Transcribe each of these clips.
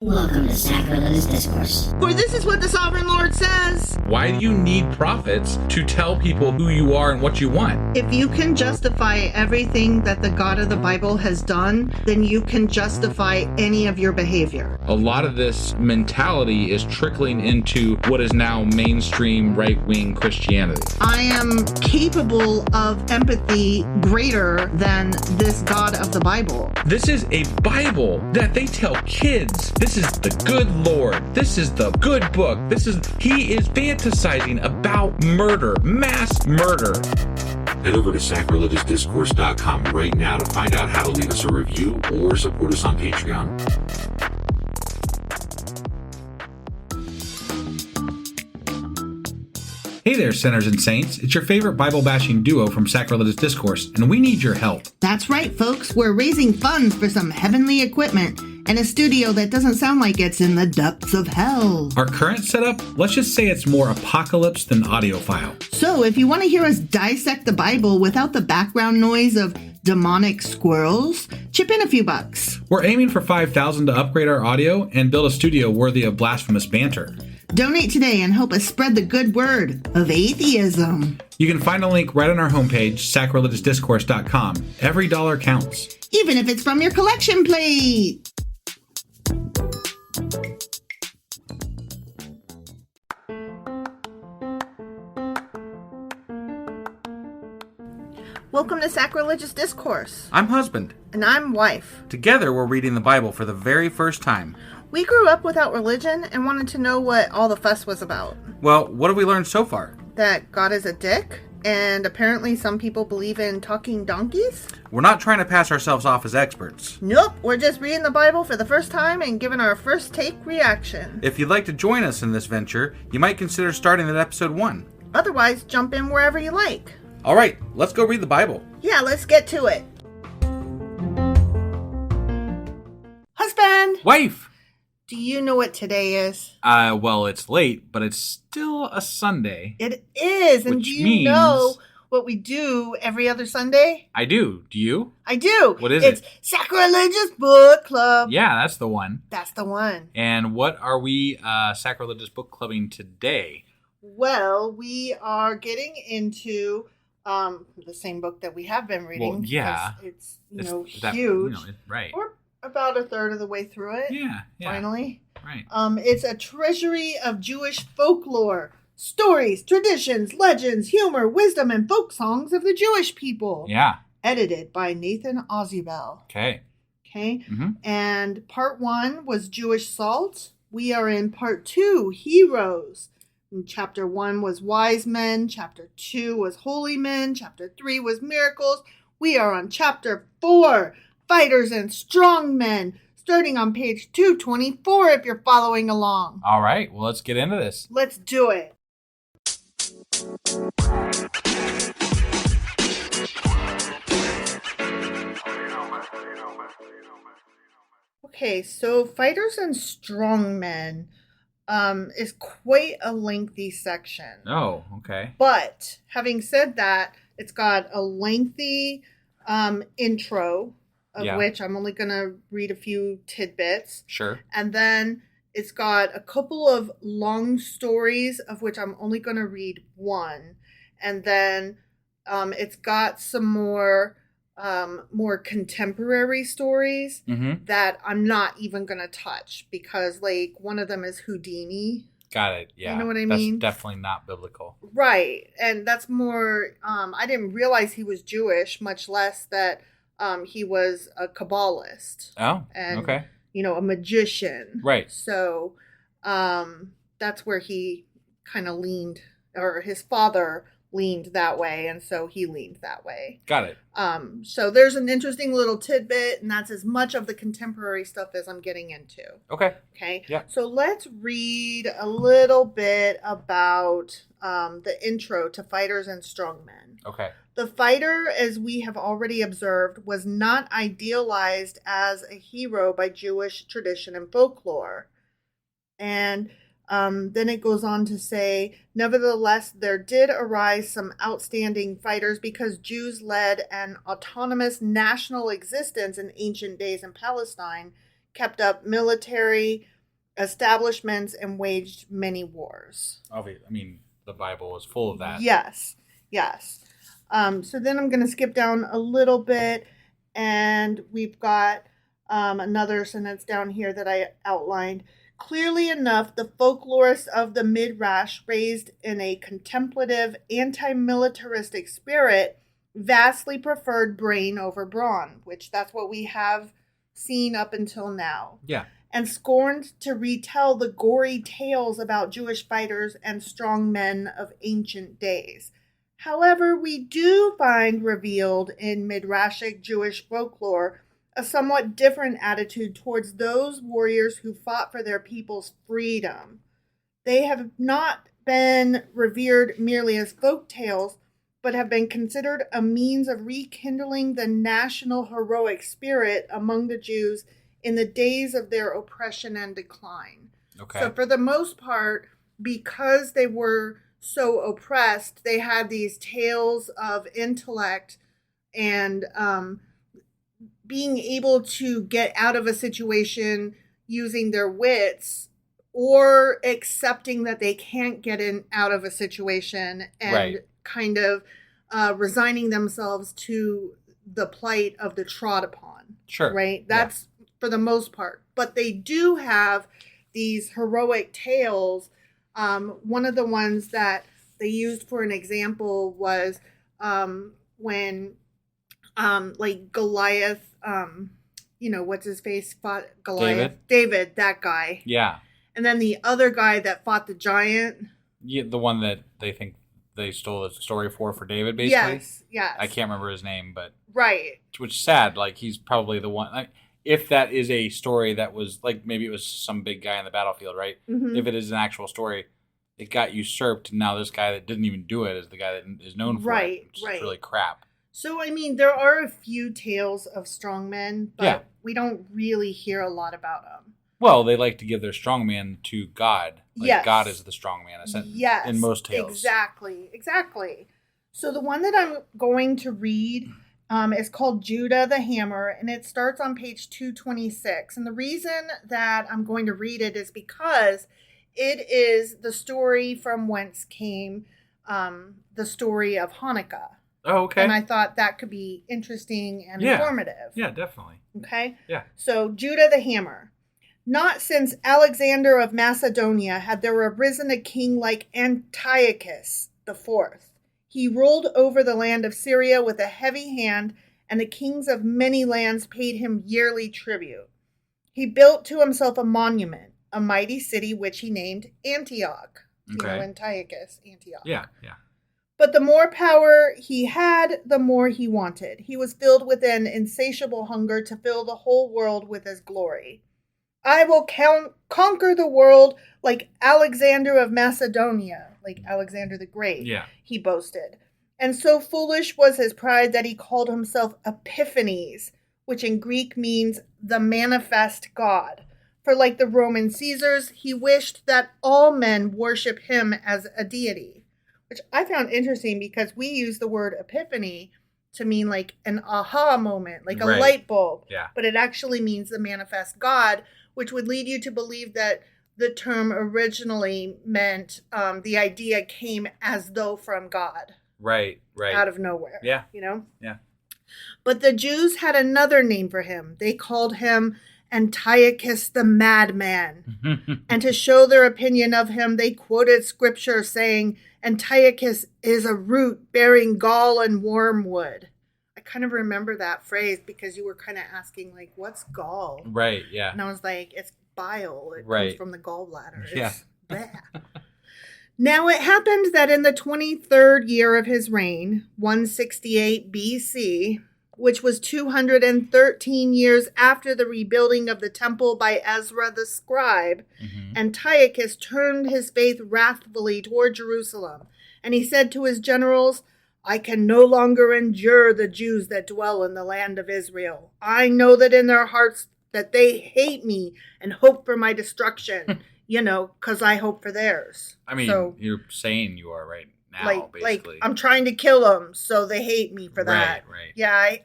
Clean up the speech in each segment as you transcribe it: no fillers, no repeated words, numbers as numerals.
Welcome to Sacrilegious Discourse. For this is what the Sovereign Lord says. Why do you need prophets to tell people who you are and what you want? If you can justify everything that the God of the Bible has done, then you can justify any of your behavior. A lot of this mentality is trickling into what is now mainstream right-wing Christianity. I am capable of empathy greater than this God of the Bible. This is a Bible that they tell kids. This is the good Lord. This is the good book. He is fantasizing about murder, mass murder. Head over to sacrilegiousdiscourse.com right now to find out how to leave us a review or support us on Patreon. Hey there, sinners and saints. It's your favorite Bible-bashing duo from Sacrilegious Discourse, and we need your help. That's right, folks. We're raising funds for some heavenly equipment and a studio that doesn't sound like it's in the depths of hell. Our current setup, let's just say it's more apocalypse than audiophile. So if you want to hear us dissect the Bible without the background noise of demonic squirrels, chip in a few bucks. We're aiming for $5,000 to upgrade our audio and build a studio worthy of blasphemous banter. Donate today and help us spread the good word of atheism. You can find a link right on our homepage, sacrilegiousdiscourse.com. Every dollar counts. Even if it's from your collection plate. Welcome to Sacrilegious Discourse. I'm husband. And I'm wife. Together, we're reading the Bible for the very first time. We grew up without religion and wanted to know what all the fuss was about. Well, what have we learned so far? That God is a dick, and apparently some people believe in talking donkeys? We're not trying to pass ourselves off as experts. Nope, we're just reading the Bible for the first time and giving our first take reaction. If you'd like to join us in this venture, you might consider starting at episode 1. Otherwise, jump in wherever you like. All right, let's go read the Bible. Yeah, let's get to it. Husband! Wife! Do you know what today is? Well, it's late, but it's still a Sunday. It is, and Which do you means... know what we do every other Sunday? I do. Do you? I do. What is It's Sacrilegious Book Club. Yeah, that's the one. That's the one. And what are we Sacrilegious Book Clubbing today? Well, we are getting into the same book that we have been reading. Well, yeah. It's That, huge. right. We're about a third of the way through it. Yeah. Finally. Right. It's a treasury of Jewish folklore, stories, traditions, legends, humor, wisdom, and folk songs of the Jewish people. Yeah. Edited by Nathan Ozubel. Okay. Mm-hmm. And part 1 was Jewish salt. We are in part 2, heroes. And chapter 1 was wise men. Chapter 2 was holy men. Chapter 3 was miracles. We are on chapter 4, fighters and strong men, starting on page 224 if you're following along. All right. Well, let's get into this. Let's do it. Okay, so fighters and strong men is quite a lengthy section. Oh, okay. But having said that, it's got a lengthy intro, of which I'm only going to read a few tidbits. Sure. And then it's got a couple of long stories, of which I'm only going to read one. And then it's got some more contemporary stories that I'm not even going to touch because, like, one of them is Houdini. Got it. Yeah. You know what I mean? That's definitely not biblical. Right. And that's more, I didn't realize he was Jewish, much less that he was a Kabbalist. Oh, and, okay. A magician. Right. So that's where he kind of leaned, or his father leaned that way, and so he leaned that way. Got it. So there's an interesting little tidbit, and that's as much of the contemporary stuff as I'm getting into. Okay. Yeah. So let's read a little bit about the intro to Fighters and Strongmen. Okay. The fighter, as we have already observed, was not idealized as a hero by Jewish tradition and folklore. And then it goes on to say, nevertheless, there did arise some outstanding fighters because Jews led an autonomous national existence in ancient days in Palestine, kept up military establishments, and waged many wars. Obviously, I mean, the Bible is full of that. Yes. So then I'm going to skip down a little bit, and we've got another sentence down here that I outlined. Clearly enough, the folklorists of the Midrash, raised in a contemplative, anti-militaristic spirit, vastly preferred brain over brawn, which that's what we have seen up until now. Yeah. And scorned to retell the gory tales about Jewish fighters and strong men of ancient days. However, we do find revealed in Midrashic Jewish folklore a somewhat different attitude towards those warriors who fought for their people's freedom. They have not been revered merely as folk tales, but have been considered a means of rekindling the national heroic spirit among the Jews in the days of their oppression and decline. Okay. So for the most part, because they were so oppressed, they had these tales of intellect and being able to get out of a situation using their wits, or accepting that they can't get out of a situation and kind of resigning themselves to the plight of the trod upon. Sure. Right? That's for the most part. But they do have these heroic tales. One of the ones that they used for an example was when like Goliath, what's his face, fought Goliath. David, that guy. Yeah. And then the other guy that fought the giant. Yeah, the one that they think they stole the story for David, basically. Yes. I can't remember his name, but... Right. Which is sad. Like, he's probably the one... if that is a story that was, like, maybe it was some big guy on the battlefield, right? Mm-hmm. If it is an actual story, it got usurped, and now this guy that didn't even do it is the guy that is known for it. Which is really crap. So, I mean, there are a few tales of strong men, but we don't really hear a lot about them. Well, they like to give their strong man to God. Like, God is the strong man, in most tales. Exactly. So the one that I'm going to read is called Judah the Hammer, and it starts on page 226. And the reason that I'm going to read it is because it is the story from whence came the story of Hanukkah. Oh, okay. And I thought that could be interesting and informative. Yeah, definitely. Okay? Yeah. So, Judah the Hammer. Not since Alexander of Macedonia had there arisen a king like Antiochus IV. He ruled over the land of Syria with a heavy hand, and the kings of many lands paid him yearly tribute. He built to himself a monument, a mighty city which he named Antioch. Antiochus, Antioch. Yeah. But the more power he had, the more he wanted. He was filled with an insatiable hunger to fill the whole world with his glory. I will conquer the world like Alexander of Macedonia, like Alexander the Great, he boasted. And so foolish was his pride that he called himself Epiphanies, which in Greek means the manifest God. For like the Roman Caesars, he wished that all men worship him as a deity. Which I found interesting because we use the word epiphany to mean like an aha moment, like a light bulb. Yeah. But it actually means the manifest God, which would lead you to believe that the term originally meant the idea came as though from God. Right. Out of nowhere. Yeah. Yeah. But the Jews had another name for him. They called him Antiochus the Madman. And to show their opinion of him, they quoted scripture saying, Antiochus is a root bearing gall and wormwood. I kind of remember that phrase because you were kind of asking, like, what's gall? Right, yeah. And I was like, it's bile. It comes from the gallbladder. Yeah. It's Now it happened that in the 23rd year of his reign, 168 BC, which was 213 years after the rebuilding of the temple by Ezra the scribe, Antiochus turned his face wrathfully toward Jerusalem, and he said to his generals, I can no longer endure the Jews that dwell in the land of Israel. I know that in their hearts that they hate me and hope for my destruction, because I hope for theirs. I mean, so, you're saying you are right now, basically. I'm trying to kill them, so they hate me for that. Right. Yeah,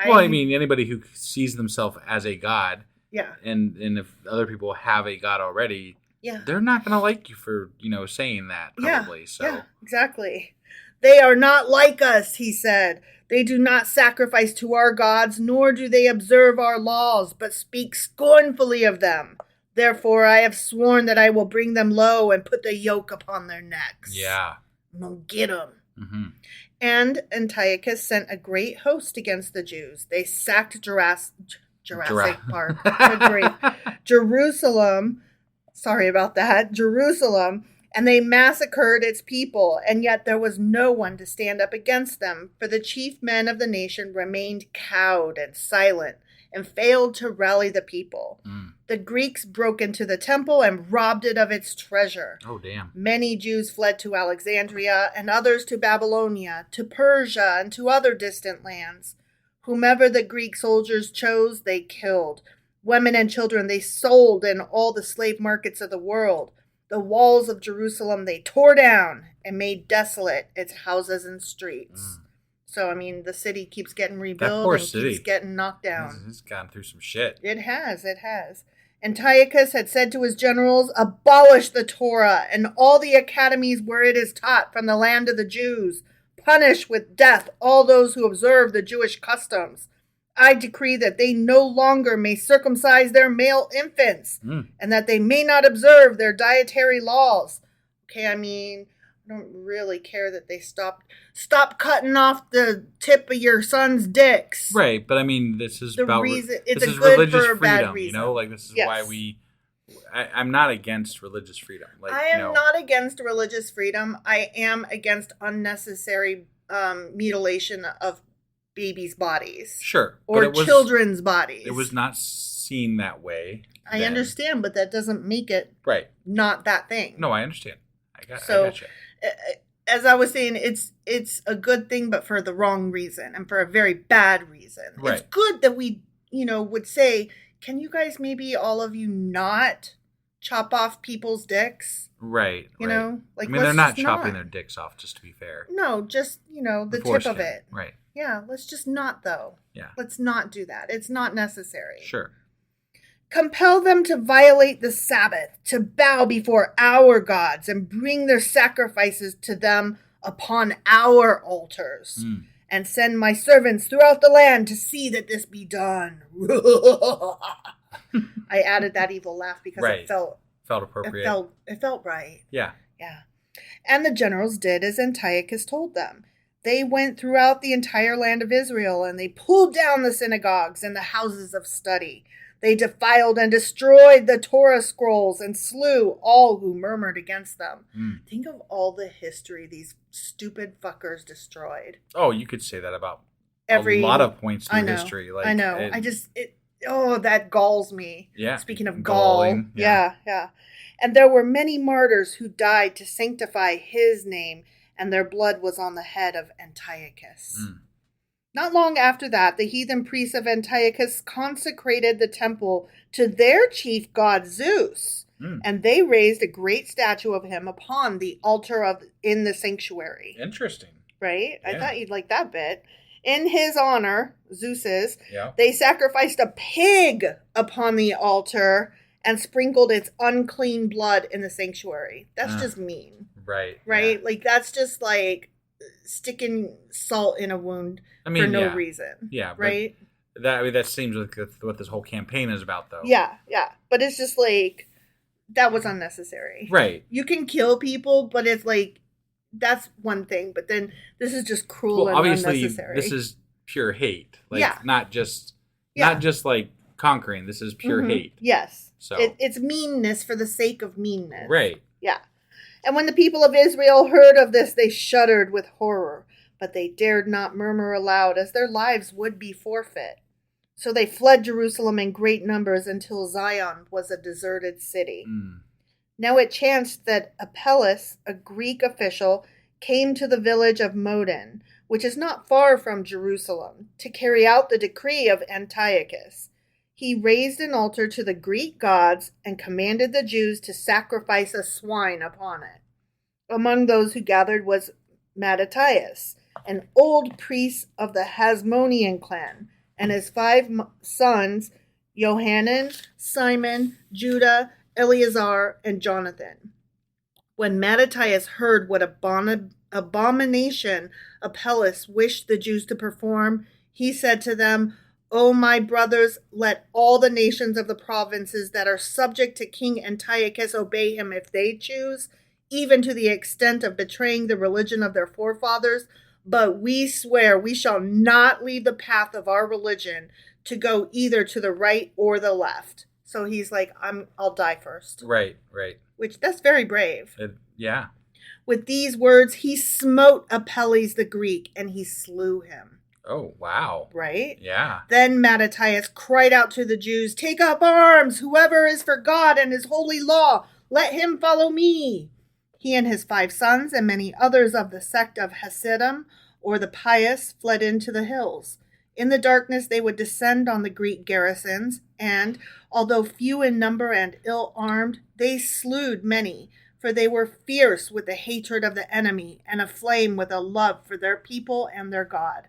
Well, I mean, anybody who sees themselves as a god Yeah. And if other people have a God already, they're not going to like you for, saying that probably. Yeah, exactly. They are not like us, he said. They do not sacrifice to our gods, nor do they observe our laws, but speak scornfully of them. Therefore, I have sworn that I will bring them low and put the yoke upon their necks. Yeah. I'm going to get them. Mm-hmm. And Antiochus sent a great host against the Jews. They sacked Jurassic Park. Jerusalem. Sorry about that. Jerusalem. And they massacred its people, and yet there was no one to stand up against them, for the chief men of the nation remained cowed and silent and failed to rally the people. The Greeks broke into the temple and robbed it of its treasure. Oh, damn. Many Jews fled to Alexandria and others to Babylonia, to Persia, and to other distant lands. Whomever the Greek soldiers chose, they killed. Women and children they sold in all the slave markets of the world. The walls of Jerusalem they tore down and made desolate its houses and streets. So, I mean, the city keeps getting rebuilt and keeps getting knocked down. It's gone through some shit. It has. Antiochus had said to his generals, abolish the Torah and all the academies where it is taught from the land of the Jews. Punish with death all those who observe the Jewish customs. I decree that they no longer may circumcise their male infants and that they may not observe their dietary laws. Okay, I mean, I don't really care that they stop cutting off the tip of your son's dicks. Right, but I mean, this is It's this is good religious for a freedom, bad reason. Like this is why I'm not against religious freedom. Like, I am not against religious freedom. I am against unnecessary mutilation of babies' bodies. Sure. Or children's bodies. It was not seen that way. I understand, but that doesn't make it not that thing. No, I understand. I got you. As I was saying, it's a good thing, but for the wrong reason and for a very bad reason. Right. It's good that we, would say, can you guys maybe all of you not chop off people's dicks? Right. You know? Like, I mean, they're not chopping their dicks off, just to be fair. No, just, the tip of it. Right. Yeah, let's just not, though. Yeah. Let's not do that. It's not necessary. Sure. Compel them to violate the Sabbath, to bow before our gods, and bring their sacrifices to them upon our altars. And send my servants throughout the land to see that this be done. I added that evil laugh because it felt appropriate. It felt right. Yeah. Yeah. And the generals did as Antiochus told them. They went throughout the entire land of Israel, and they pulled down the synagogues and the houses of study. They defiled and destroyed the Torah scrolls and slew all who murmured against them. Think of all the history these stupid fuckers destroyed. Oh, you could say that about a lot of points in history. Like, I know. That galls me. Yeah. Speaking of galling. Yeah. And there were many martyrs who died to sanctify his name, and their blood was on the head of Antiochus. Not long after that, the heathen priests of Antiochus consecrated the temple to their chief god Zeus, and they raised a great statue of him upon the altar in the sanctuary. Interesting. Right? Yeah. I thought you'd like that bit. In his honor, Zeus's, yeah. They sacrificed a pig upon the altar and sprinkled its unclean blood in the sanctuary. That's just mean. Right. Right? Yeah. Like, that's just like sticking salt in a wound for no reason. Yeah. Right? That seems like what this whole campaign is about, though. Yeah. But it's just like, that was unnecessary. Right. You can kill people, but it's like, that's one thing. But then this is just cruel and obviously, unnecessary. This is pure hate. Like, not just like conquering. This is pure hate. Yes. So it's meanness for the sake of meanness. Right. Yeah. And when the people of Israel heard of this, they shuddered with horror, but they dared not murmur aloud, as their lives would be forfeit. So they fled Jerusalem in great numbers until Zion was a deserted city. Now it chanced that Apelles, a Greek official, came to the village of Modin, which is not far from Jerusalem, to carry out the decree of Antiochus. He raised an altar to the Greek gods and commanded the Jews to sacrifice a swine upon it. Among those who gathered was Mattathias, an old priest of the Hasmonean clan, and his 5 sons, Johanan, Simon, Judah, Eleazar, and Jonathan. When Mattathias heard what abomination Apelles wished the Jews to perform, he said to them, O my brothers, let all the nations of the provinces that are subject to King Antiochus obey him if they choose, even to the extent of betraying the religion of their forefathers. But we swear we shall not leave the path of our religion to go either to the right or the left. So he's like, I'll die first. Right. Which, that's very brave. Yeah. With these words, he smote Apelles the Greek, and he slew him. Oh, wow. Right? Yeah. Then Mattathias cried out to the Jews, take up arms! Whoever is for God and his holy law, let him follow me. He and his 5 sons and many others of the sect of Hasidim, or the pious, fled into the hills. In the darkness they would descend on the Greek garrisons, and, although few in number and ill-armed, they slew many, for they were fierce with the hatred of the enemy and aflame with a love for their people and their God.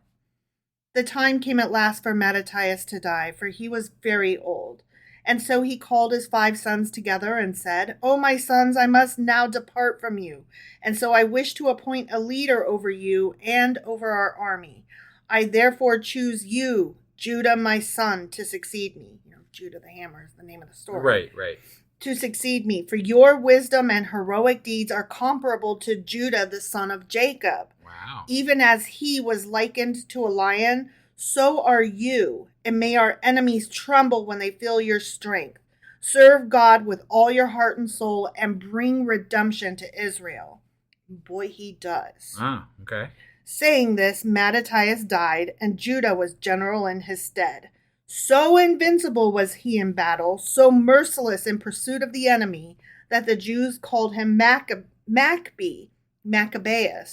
The time came at last for Mattathias to die, for he was very old. And so he called his 5 sons together and said, O my sons, I must now depart from you, and so I wish to appoint a leader over you and over our army. I therefore choose you, Judah my son, to succeed me. Judah the hammer is the name of the story. Right. To succeed me, for your wisdom and heroic deeds are comparable to Judah the son of Jacob. Wow. Even as he was likened to a lion, so are you, and may our enemies tremble when they feel your strength. Serve God with all your heart and soul, and bring redemption to Israel. Boy, he does. Ah, okay. Saying this, Mattathias died, and Judah was general in his stead. So invincible was he in battle, so merciless in pursuit of the enemy, that the Jews called him Maccabeus,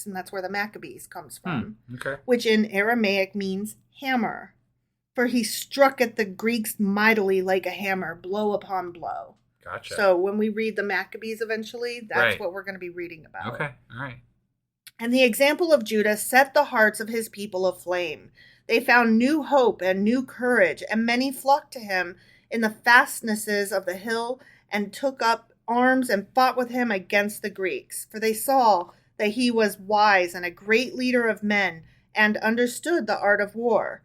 and that's where the Maccabees comes from, Okay. which in Aramaic means hammer. For he struck at the Greeks mightily like a hammer, blow upon blow. Gotcha. So when we read the Maccabees eventually, that's Right. what we're going to be reading about. Okay, all right. And the example of Judah set the hearts of his people aflame. They found new hope and new courage, and many flocked to him in the fastnesses of the hill and took up arms and fought with him against the Greeks. For they saw that he was wise and a great leader of men and understood the art of war.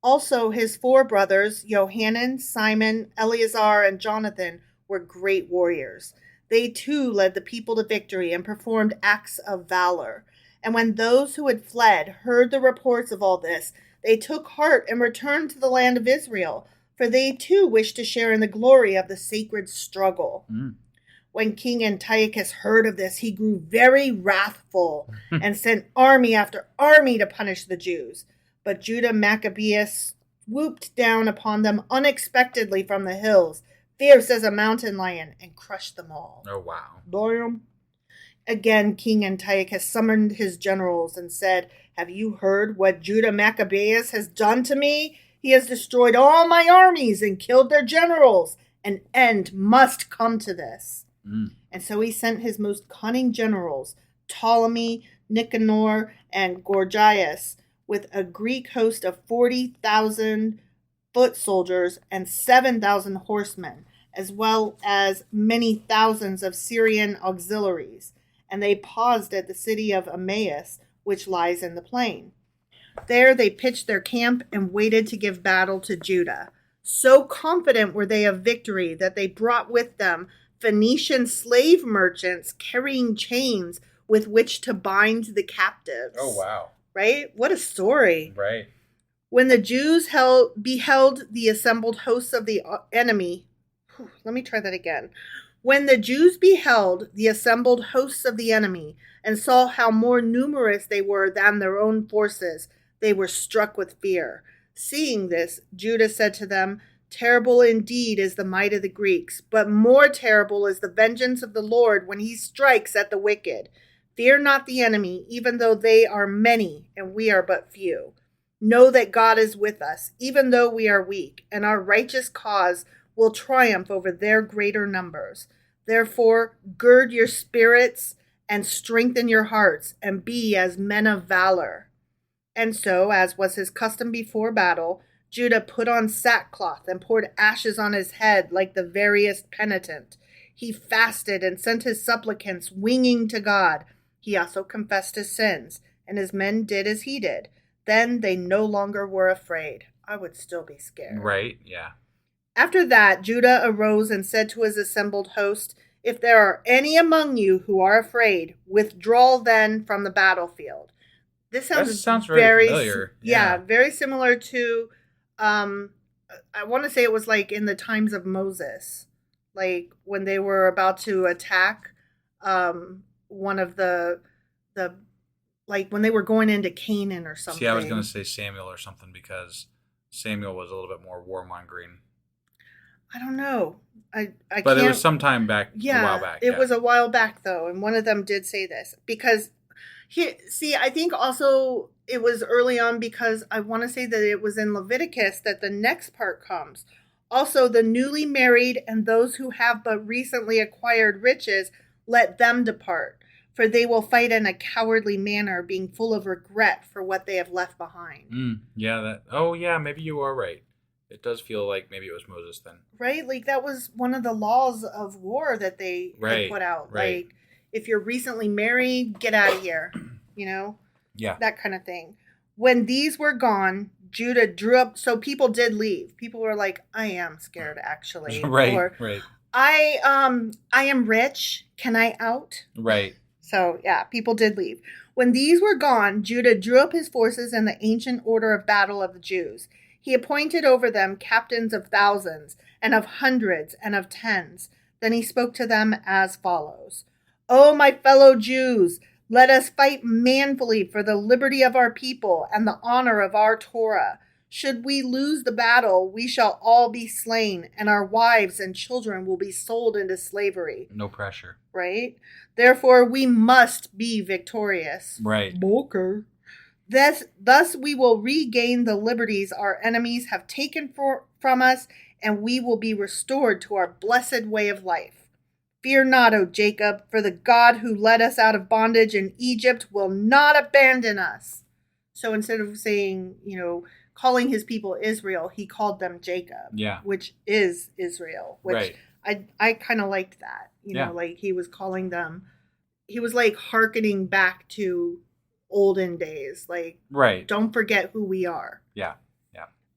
Also his 4 brothers, Johanan, Simon, Eleazar, and Jonathan, were great warriors. They too led the people to victory and performed acts of valor. And when those who had fled heard the reports of all this, they took heart and returned to the land of Israel, for they too wished to share in the glory of the sacred struggle. When King Antiochus heard of this, he grew very wrathful and sent army after army to punish the Jews. But Judah Maccabeus swooped down upon them unexpectedly from the hills, fierce as a mountain lion, and crushed them all. Oh, wow. Damn. Again, King Antiochus summoned his generals and said, Have you heard what Judah Maccabeus has done to me? He has destroyed all my armies and killed their generals. An end must come to this. And so he sent his most cunning generals, Ptolemy, Nicanor, and Gorgias, with a Greek host of 40,000 foot soldiers and 7,000 horsemen, as well as many thousands of Syrian auxiliaries. And they paused at the city of Emmaus, which lies in the plain. There they pitched their camp and waited to give battle to Judah. So confident were they of victory that they brought with them Phoenician slave merchants carrying chains with which to bind the captives. Oh, wow. Right? What a story. Right. When the Jews beheld the assembled hosts of the enemy, let me try that again. When the Jews beheld the assembled hosts of the enemy and saw how more numerous they were than their own forces, they were struck with fear. Seeing this, Judah said to them, Terrible indeed is the might of the Greeks, but more terrible is the vengeance of the Lord when he strikes at the wicked. Fear not the enemy, even though they are many and we are but few. Know that God is with us, even though we are weak, and our righteous cause will triumph over their greater numbers. Therefore, gird your spirits and strengthen your hearts, and be as men of valor. And so, as was his custom before battle, Judah put on sackcloth and poured ashes on his head like the veriest penitent. He fasted and sent his supplicants winging to God. He also confessed his sins, and his men did as he did. Then they no longer were afraid. I would still be scared. Right, yeah. After that, Judah arose and said to his assembled host, "If there are any among you who are afraid, withdraw then from the battlefield." This sounds very familiar. Yeah, very similar to, I want to say it was like in the times of Moses, like when they were about to attack one of the like when they were going into Canaan or something. See, I was going to say Samuel or something because Samuel was a little bit more warmongering. I don't know. But it was some time back, a while back. It was a while back, though, and one of them did say this. Because, I think also it was early on because I want to say that it was in Leviticus that the next part comes. Also, the newly married and those who have but recently acquired riches, let them depart, for they will fight in a cowardly manner, being full of regret for what they have left behind. Maybe you are right. It does feel like maybe it was Moses then. Right? Like that was one of the laws of war that they had put out. Right. Like if you're recently married, get out of here. Yeah. That kind of thing. When these were gone, Judah drew up. So people did leave. People were like, I am scared actually. Right. Or, right. I am rich. Can I out? Right. So yeah, people did leave. When these were gone, Judah drew up his forces in the ancient order of battle of the Jews. He appointed over them captains of thousands, and of hundreds, and of tens. Then he spoke to them as follows. O my fellow Jews, let us fight manfully for the liberty of our people and the honor of our Torah. Should we lose the battle, we shall all be slain, and our wives and children will be sold into slavery. No pressure. Right? Therefore, we must be victorious. Right. Boker. Thus we will regain the liberties our enemies have taken from us, and we will be restored to our blessed way of life. Fear not, O Jacob, for the God who led us out of bondage in Egypt will not abandon us. So instead of saying, calling his people Israel, he called them Jacob, which is Israel, which I kind of liked that, like he was calling them, he was like hearkening back to olden days, like, don't forget who we are. Yeah.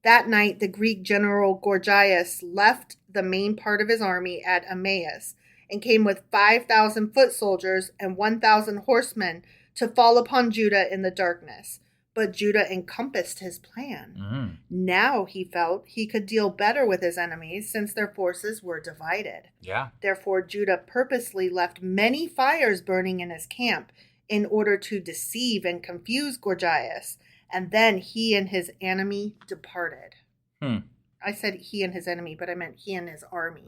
That night, the Greek general Gorgias left the main part of his army at Emmaus and came with 5,000 foot soldiers and 1,000 horsemen to fall upon Judah in the darkness. But Judah encompassed his plan. Mm-hmm. Now he felt he could deal better with his enemies since their forces were divided. Yeah. Therefore, Judah purposely left many fires burning in his camp in order to deceive and confuse Gorgias. And then he and his enemy departed. I said he and his enemy, but I meant he and his army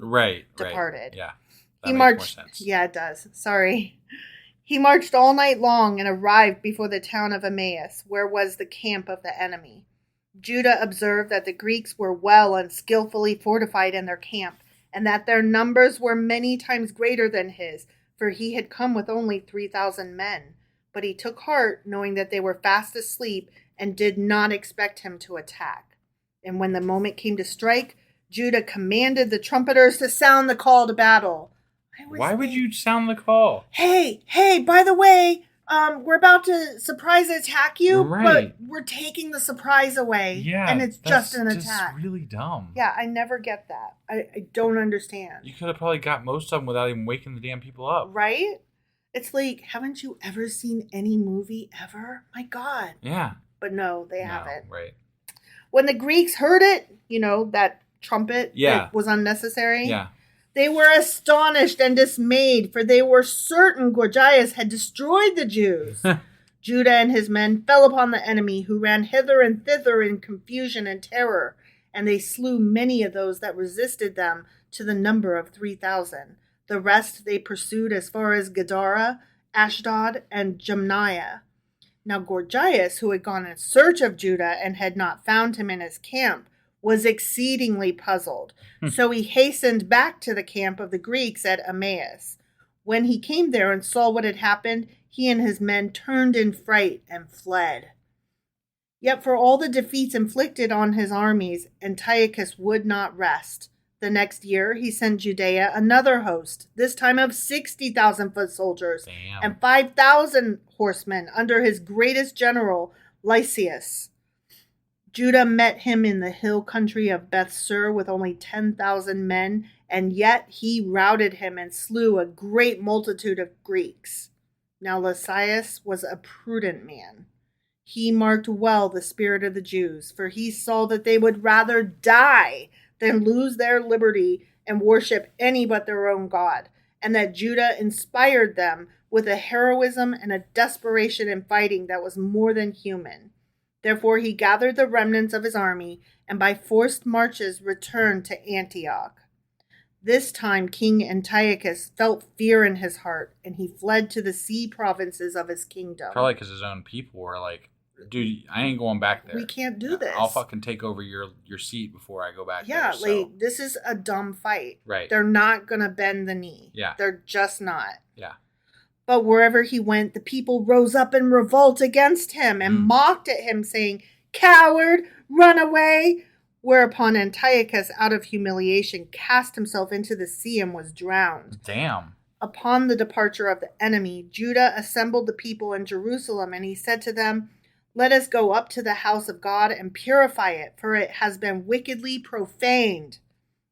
departed. Yeah. He marched. More sense. Yeah, it does. Sorry. He marched all night long and arrived before the town of Emmaus, where was the camp of the enemy. Judah observed that the Greeks were well and skillfully fortified in their camp, and that their numbers were many times greater than his, for he had come with only 3,000 men. But he took heart, knowing that they were fast asleep, and did not expect him to attack. And when the moment came to strike, Judah commanded the trumpeters to sound the call to battle. Why would you sound the call? Hey, by the way, we're about to surprise attack you, but we're taking the surprise away. Yeah, and it's just an attack. That's really dumb. Yeah, I never get that. I don't understand. You could have probably got most of them without even waking the damn people up. Right? It's like, haven't you ever seen any movie ever? My God. Yeah. But no, they haven't. Right. When the Greeks heard it, that trumpet it was unnecessary. Yeah. They were astonished and dismayed, for they were certain Gorgias had destroyed the Jews. Judah and his men fell upon the enemy, who ran hither and thither in confusion and terror, and they slew many of those that resisted them, to the number of 3,000. The rest they pursued as far as Gadara, Ashdod, and Jamniah. Now Gorgias, who had gone in search of Judah and had not found him in his camp, was exceedingly puzzled. So he hastened back to the camp of the Greeks at Emmaus. When he came there and saw what had happened, he and his men turned in fright and fled. Yet for all the defeats inflicted on his armies, Antiochus would not rest. The next year, he sent Judea another host, this time of 60,000 foot soldiers and 5,000 horsemen under his greatest general, Lysias. Judah met him in the hill country of Bethsur with only 10,000 men, and yet he routed him and slew a great multitude of Greeks. Now Lysias was a prudent man. He marked well the spirit of the Jews, for he saw that they would rather die than lose their liberty and worship any but their own God, and that Judah inspired them with a heroism and a desperation in fighting that was more than human. Therefore he gathered the remnants of his army, and by forced marches returned to Antioch. This time King Antiochus felt fear in his heart, and he fled to the sea provinces of his kingdom. Probably because his own people were like, dude, I ain't going back there. We can't do this. I'll fucking take over your seat before I go back there. Yeah, So. like, this is a dumb fight. Right. They're not going to bend the knee. Yeah. They're just not. Yeah. But wherever he went, the people rose up in revolt against him and mocked at him, saying, "Coward, run away!" Whereupon Antiochus, out of humiliation, cast himself into the sea and was drowned. Damn. Upon the departure of the enemy, Judah assembled the people in Jerusalem, and he said to them, "Let us go up to the house of God and purify it, for it has been wickedly profaned."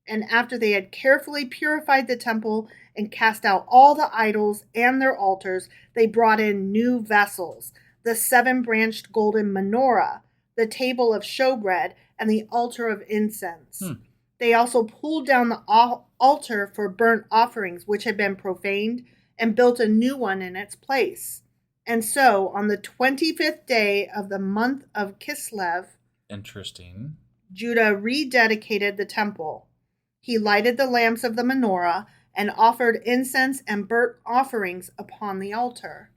And after they had carefully purified the temple and cast out all the idols and their altars, they brought in new vessels, the 7-branched golden menorah, the table of showbread, and the altar of incense. They also pulled down the altar for burnt offerings, which had been profaned, and built a new one in its place. And so, on the 25th day of the month of Kislev, Interesting. Judah rededicated the temple. He lighted the lamps of the menorah and offered incense and burnt offerings upon the altar.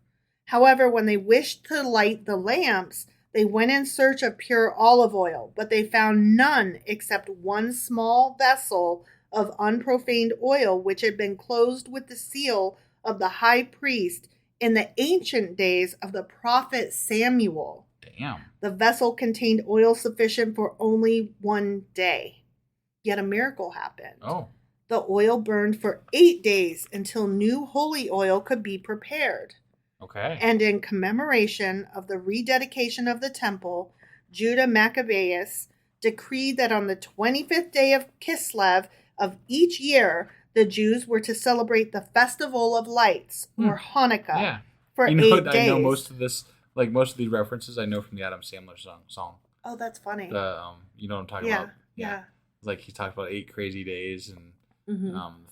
However, when they wished to light the lamps, they went in search of pure olive oil, but they found none except one small vessel of unprofaned oil, which had been closed with the seal of the high priest in the ancient days of the prophet Samuel. Damn. The vessel contained oil sufficient for only one day. Yet a miracle happened. Oh. The oil burned for 8 days until new holy oil could be prepared. Okay. And in commemoration of the rededication of the temple, Judah Maccabeus decreed that on the 25th day of Kislev of each year, the Jews were to celebrate the Festival of Lights, or Hanukkah, for 8 days. I know most of this, like most of these references I know from the Adam Sandler song. Oh, that's funny. The you know what I'm talking about? Yeah. Like he talked about 8 crazy days and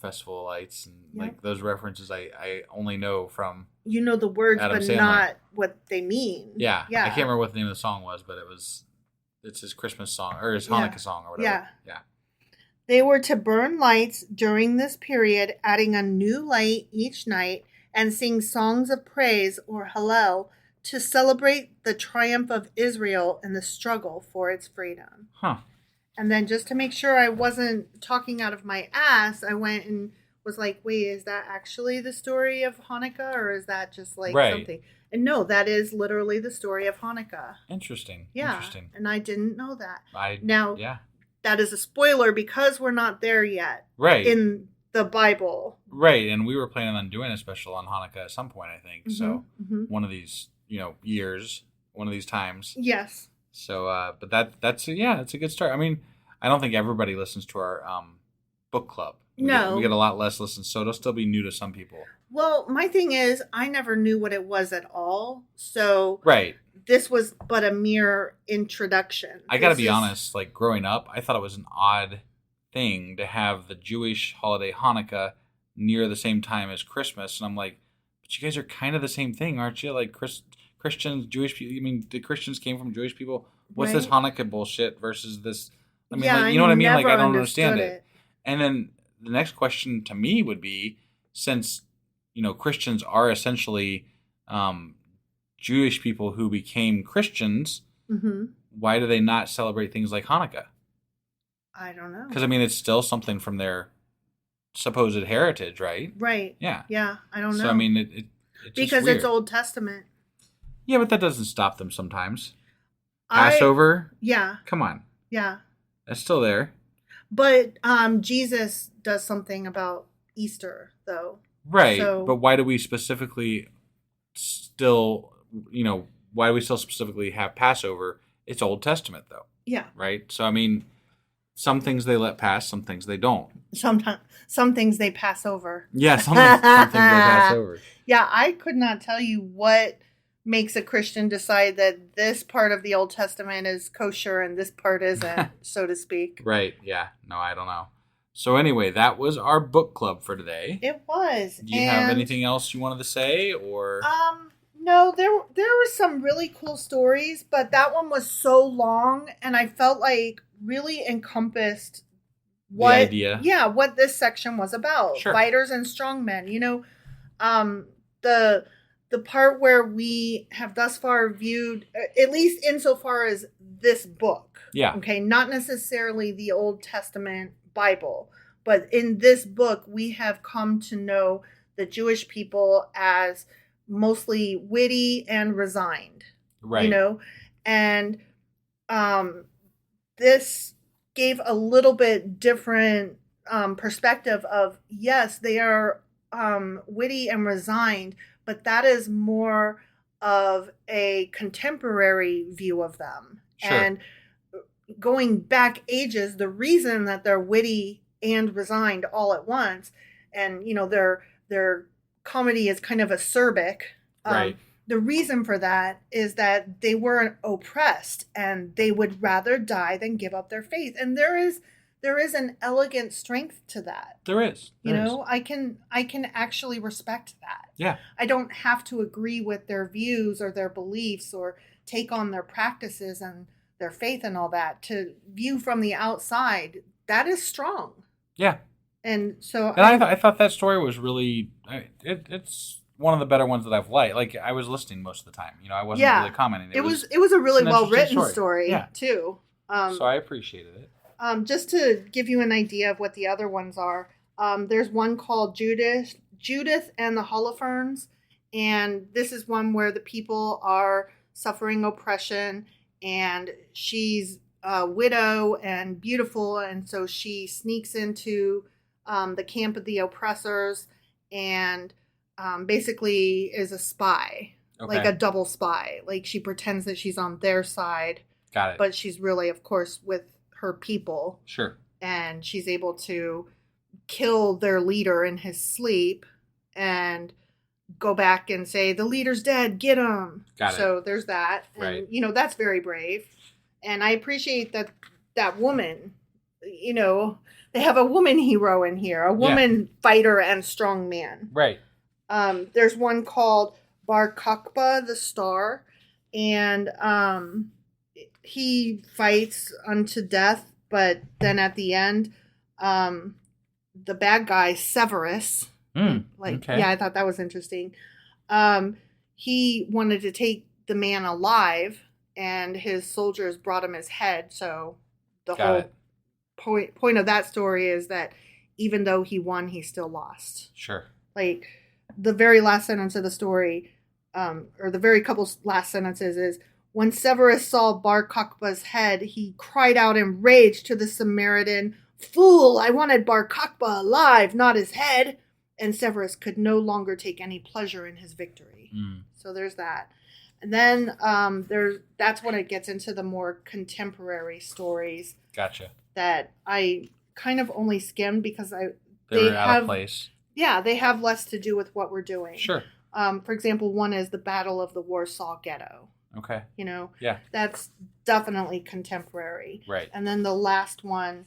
Festival of Lights and like those references I only know from you know the words Adam but Sandler. not what they mean. Yeah. I can't remember what the name of the song was, but it's his Christmas song or his Hanukkah song or whatever. Yeah. They were to burn lights during this period, adding a new light each night and sing songs of praise or Hallel to celebrate the triumph of Israel in the struggle for its freedom. Huh. And then just to make sure I wasn't talking out of my ass, I went and was like, wait, is that actually the story of Hanukkah or is that just like something? And no, that is literally the story of Hanukkah. Interesting. Yeah. Interesting. And I didn't know that. Yeah. That is a spoiler because we're not there yet. Right. In the Bible. Right. And we were planning on doing a special on Hanukkah at some point, I think. So one of these, years, one of these times. Yes. So, but that's a good start. I mean, I don't think everybody listens to our book club. We get a lot less listens, so it'll still be new to some people. Well, my thing is, I never knew what it was at all. So right. This was but a mere introduction. I got to be honest, like growing up, I thought it was an odd thing to have the Jewish holiday Hanukkah near the same time as Christmas. And I'm like, but you guys are kind of the same thing, aren't you? Like Christians, Jewish people. I mean, the Christians came from Jewish people. What's this Hanukkah bullshit versus this? I mean, you know what I mean? Like, I don't understand it. And then the next question to me would be, since, Christians are essentially Jewish people who became Christians, why do they not celebrate things like Hanukkah? I don't know. Because, I mean, it's still something from their supposed heritage, right? Right. Yeah. Yeah, I don't know. So, I mean, it's because weird. it's Old Testament. Yeah, but that doesn't stop them sometimes. Passover? Yeah. Come on. Yeah. That's still there. But Jesus does something about Easter, though. Right. So, but why do we specifically still, why do we still specifically have Passover? It's Old Testament, though. Yeah. Right? So, I mean, some things they let pass, some things they don't. Sometimes, some things they pass over. Yeah, some things they pass over. Yeah, I could not tell you what makes a Christian decide that this part of the Old Testament is kosher and this part isn't, so to speak. Right, yeah. No, I don't know. So anyway, that was our book club for today. It was. Do you have anything else you wanted to say, or? No, there were some really cool stories, but that one was so long, and I felt like really encompassed what the idea. Yeah, what this section was about. Sure. Fighters and strongmen. The part where we have thus far viewed, at least insofar as this book. Yeah. Okay, not necessarily the Old Testament Bible, but in this book we have come to know the Jewish people as mostly witty and resigned. Right. And this gave a little bit different perspective of, yes, they are witty and resigned, but that is more of a contemporary view of them. Sure. And going back ages, the reason that they're witty and resigned all at once, and their comedy is kind of acerbic. Right. The reason for that is that they were oppressed and they would rather die than give up their faith. And there is an elegant strength to that. There is. I can actually respect that. Yeah. I don't have to agree with their views or their beliefs or take on their practices and their faith and all that. To view from the outside, that is strong. Yeah. And so I thought that story was really it's one of the better ones that I've liked. Like, I was listening most of the time. I wasn't really commenting. It was a really well written story. Yeah. Too. So I appreciated it. Just to give you an idea of what the other ones are, there's one called Judith and the Holofernes, and this is one where the people are suffering oppression, and she's a widow and beautiful, and so she sneaks into the camp of the oppressors and basically is a spy, like a double spy. Like, she pretends that she's on their side. Got it. But she's really, of course, with her people. Sure. And she's able to kill their leader in his sleep and go back and say, the leader's dead, get him. Got it. So there's that. Right. And, that's very brave. And I appreciate that woman, they have a woman hero in here, a woman fighter and strong man. Right. There's one called Bar Kokhba the Star, and he fights unto death, but then at the end, the bad guy Severus, I thought that was interesting. He wanted to take the man alive, and his soldiers brought him his head. So the whole point of that story is that even though he won, he still lost. Sure. Like, the very last sentence of the story, or the very couple last sentences is, when Severus saw Bar Kokhba's head, he cried out in rage to the Samaritan, "Fool, I wanted Bar Kokhba alive, not his head." And Severus could no longer take any pleasure in his victory. So there's that. And then that's when it gets into the more contemporary stories. Gotcha. That I kind of only skimmed because they were out of place. Yeah, they have less to do with what we're doing. Sure. For example, one is the Battle of the Warsaw Ghetto. Okay. Yeah. That's definitely contemporary. Right. And then the last one,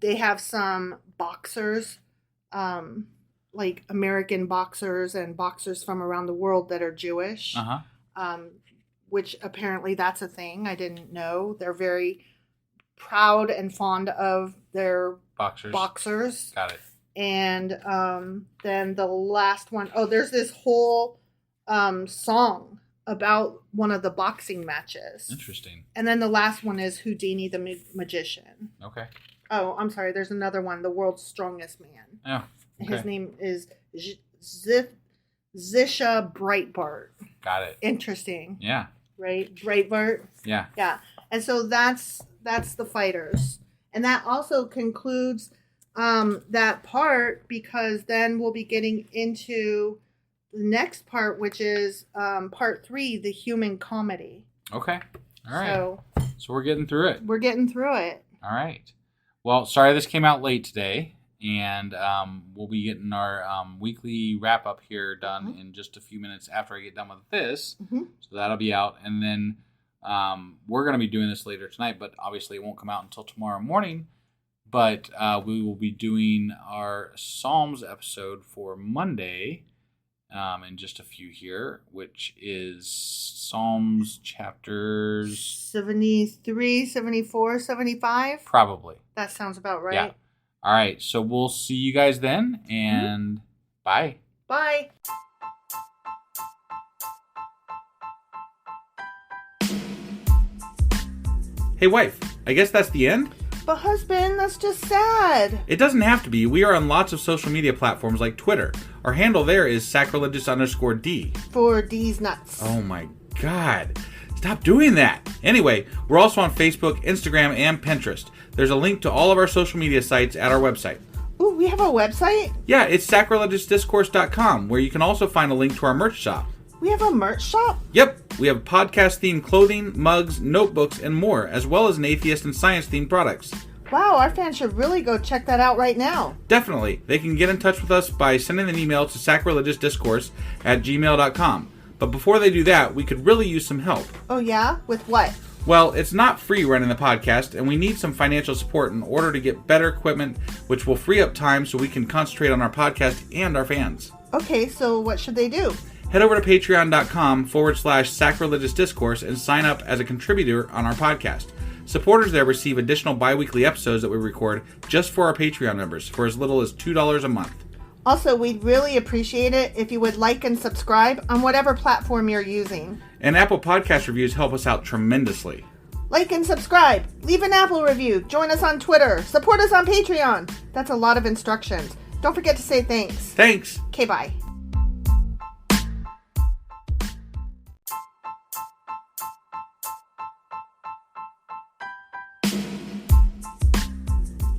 they have some boxers, like American boxers and boxers from around the world that are Jewish. Uh-huh. Which apparently that's a thing. I didn't know. They're very proud and fond of their boxers. Got it. And then the last one, there's this whole song about one of the boxing matches. Interesting. And then the last one is Houdini the Magician. Okay. Oh, I'm sorry. There's another one, The World's Strongest Man. Oh, okay. His name is Zisha Breitbart. Got it. Interesting. Yeah. right? Breitbart. Yeah. Yeah. And so that's the fighters. And that also concludes that part, because then we'll be getting into the next part, which is part 3, the human comedy. Okay. All right. So we're getting through it. We're getting through it. All right. Well, sorry this came out late today. And we'll be getting our weekly wrap-up here done in just a few minutes after I get done with this. Mm-hmm. So that'll be out. And then we're going to be doing this later tonight, but obviously it won't come out until tomorrow morning. But we will be doing our Psalms episode for Monday in just a few here, which is Psalms chapters 73, 74, 75? Probably. That sounds about right. Yeah. All right. So we'll see you guys then, and bye. Bye. Hey, wife, I guess that's the end? But husband, that's just sad. It doesn't have to be. We are on lots of social media platforms like Twitter. Our handle there is sacrilegious_D. For D's nuts. Oh my God. Stop doing that. Anyway, we're also on Facebook, Instagram, and Pinterest. There's a link to all of our social media sites at our website. Ooh, we have a website? Yeah, it's sacrilegiousdiscourse.com, where you can also find a link to our merch shop. We have a merch shop? Yep, we have podcast-themed clothing, mugs, notebooks, and more, as well as an atheist and science-themed products. Wow, our fans should really go check that out right now. Definitely. They can get in touch with us by sending an email to sacrilegiousdiscourse@gmail.com. But before they do that, we could really use some help. Oh yeah? With what? Well, it's not free running the podcast, and we need some financial support in order to get better equipment, which will free up time so we can concentrate on our podcast and our fans. Okay, so what should they do? Head over to patreon.com/sacrilegious discourse and sign up as a contributor on our podcast. Supporters there receive additional bi-weekly episodes that we record just for our Patreon members for as little as $2 a month. Also, we'd really appreciate it if you would like and subscribe on whatever platform you're using. And Apple Podcast reviews help us out tremendously. Like and subscribe. Leave an Apple review. Join us on Twitter. Support us on Patreon. That's a lot of instructions. Don't forget to say thanks. Thanks. Okay, bye.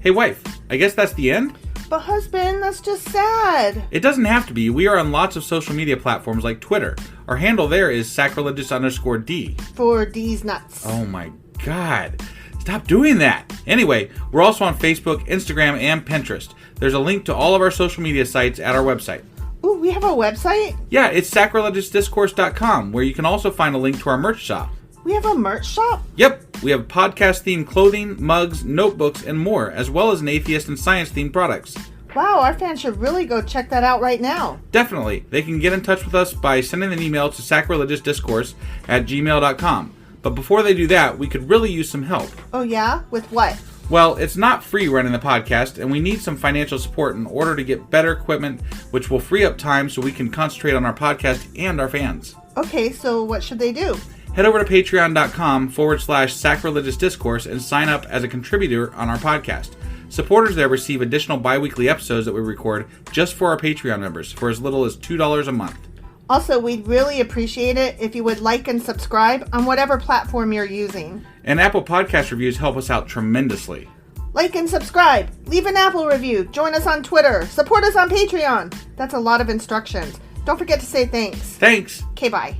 Hey, wife, I guess that's the end? But husband, that's just sad. It doesn't have to be. We are on lots of social media platforms like Twitter. Our handle there is sacrilegious_D. For D's nuts. Oh my God. Stop doing that. Anyway, we're also on Facebook, Instagram, and Pinterest. There's a link to all of our social media sites at our website. Ooh, we have a website? Yeah, it's sacrilegiousdiscourse.com, where you can also find a link to our merch shop. We have a merch shop? Yep, we have podcast-themed clothing, mugs, notebooks, and more, as well as an atheist and science-themed products. Wow, our fans should really go check that out right now. Definitely. They can get in touch with us by sending an email to sacrilegiousdiscourse@gmail.com. But before they do that, we could really use some help. Oh yeah? With what? Well, it's not free running the podcast, and we need some financial support in order to get better equipment, which will free up time so we can concentrate on our podcast and our fans. Okay, so what should they do? Head over to patreon.com/sacrilegious discourse and sign up as a contributor on our podcast. Supporters there receive additional bi-weekly episodes that we record just for our Patreon members for as little as $2 a month. Also, we'd really appreciate it if you would like and subscribe on whatever platform you're using. And Apple Podcast reviews help us out tremendously. Like and subscribe. Leave an Apple review. Join us on Twitter. Support us on Patreon. That's a lot of instructions. Don't forget to say thanks. Thanks. Okay, bye.